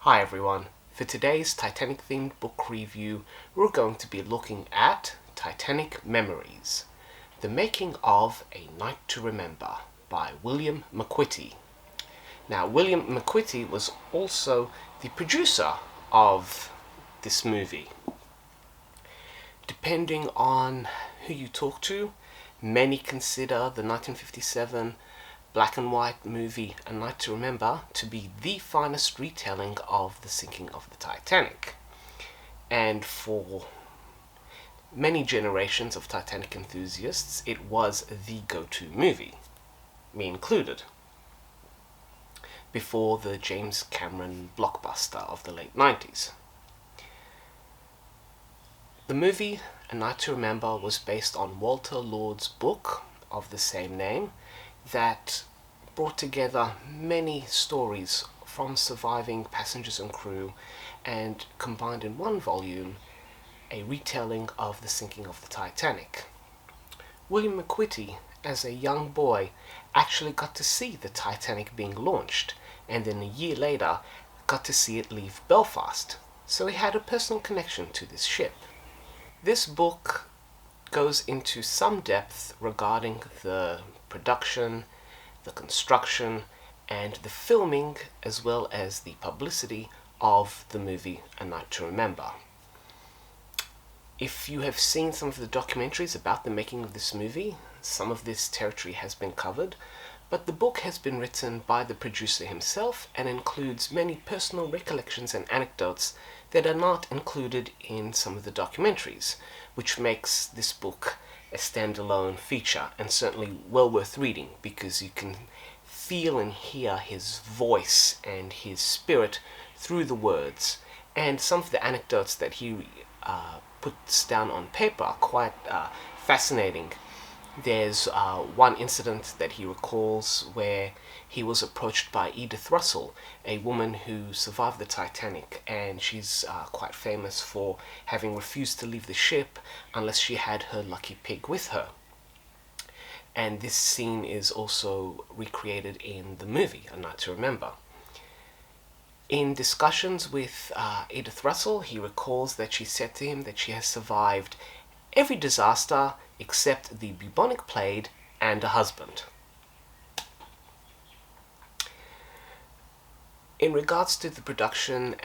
Hi everyone, for today's Titanic themed book review we're going to be looking at Titanic Memories, The Making of A Night to Remember by William Macquitty. Now William Macquitty was also the producer of this movie. Depending on who you talk to, many consider the 1957 black and white movie A Night to Remember to be the finest retelling of the sinking of the Titanic. And for many generations of Titanic enthusiasts, it was the go-to movie, me included, before the James Cameron blockbuster of the late 90s. The movie A Night to Remember was based on Walter Lord's book of the same name, that brought together many stories from surviving passengers and crew and combined in one volume a retelling of the sinking of the Titanic. William Macquitty, as a young boy, actually got to see the Titanic being launched, and then a year later got to see it leave Belfast, so he had a personal connection to this ship. This book goes into some depth regarding the production, the construction, and the filming, as well as the publicity of the movie A Night to Remember. If you have seen some of the documentaries about the making of this movie, some of this territory has been covered, but the book has been written by the producer himself and includes many personal recollections and anecdotes that are not included in some of the documentaries, which makes this book a standalone feature and certainly well worth reading, because you can feel and hear his voice and his spirit through the words, and some of the anecdotes that he puts down on paper are quite fascinating. There's one incident that he recalls where he was approached by Edith Russell, a woman who survived the Titanic, and she's quite famous for having refused to leave the ship unless she had her lucky pig with her. And this scene is also recreated in the movie A Night to Remember. In discussions with Edith Russell, he recalls that she said to him that she has survived every disaster except the bubonic plague and a husband. In regards to the production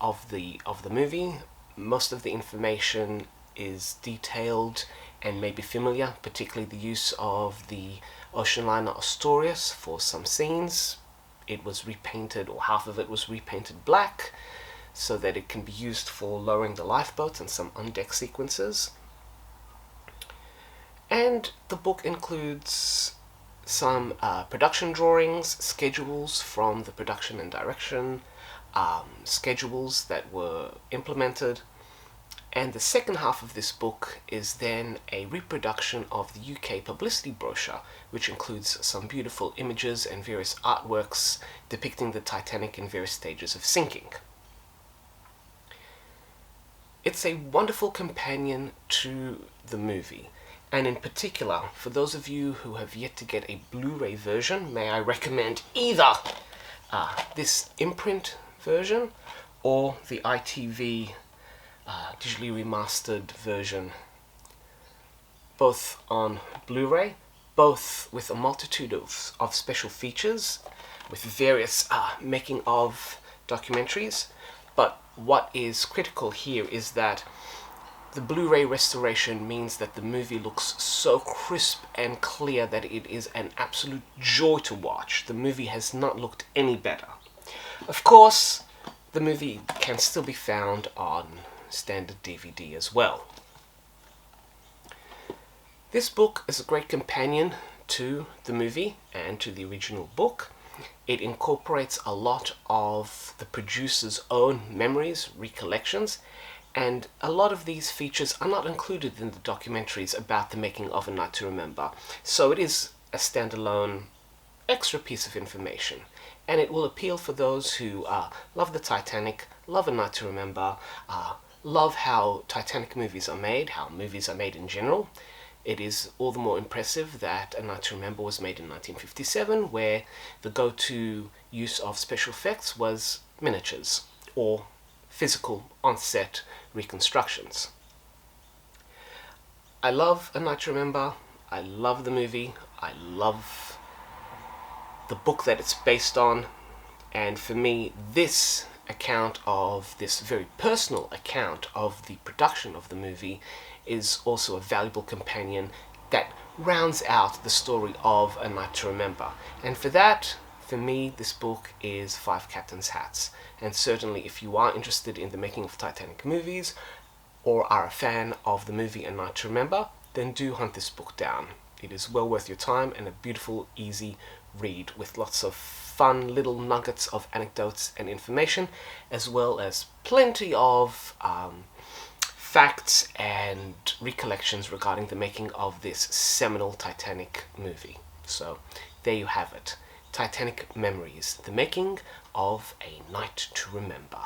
of the movie, most of the information is detailed and may be familiar, particularly the use of the ocean liner Astorius for some scenes. It was repainted, or half of it was repainted black, so that it can be used for lowering the lifeboats and some on-deck sequences. And the book includes some production drawings, schedules from the production and direction, schedules that were implemented, and the second half of this book is then a reproduction of the UK publicity brochure, which includes some beautiful images and various artworks depicting the Titanic in various stages of sinking. It's a wonderful companion to the movie. And in particular, for those of you who have yet to get a Blu-ray version, may I recommend either this imprint version or the ITV digitally remastered version, both on Blu-ray, both with a multitude of special features, with various making of documentaries. But what is critical here is that the Blu-ray restoration means that the movie looks so crisp and clear that it is an absolute joy to watch. The movie has not looked any better. Of course, the movie can still be found on standard DVD as well. This book is a great companion to the movie and to the original book. It incorporates a lot of the producer's own memories, recollections, and a lot of these features are not included in the documentaries about the making of A Night to Remember. So it is a standalone extra piece of information, and it will appeal for those who love the Titanic, love A Night to Remember, love how Titanic movies are made, how movies are made in general. It is all the more impressive that A Night to Remember was made in 1957, where the go-to use of special effects was miniatures, or physical on-set reconstructions. I love A Night to Remember. I love the movie. I love the book that it's based on. And for me, this very personal account of the production of the movie is also a valuable companion that rounds out the story of A Night to Remember. And for that, for me, this book is Five Captains' Hats. And certainly if you are interested in the making of Titanic movies, or are a fan of the movie A Night to Remember, then do hunt this book down. It is well worth your time and a beautiful, easy read with lots of fun little nuggets of anecdotes and information, as well as plenty of facts and recollections regarding the making of this seminal Titanic movie. So there you have it. Titanic Memories, the making of A Night to Remember.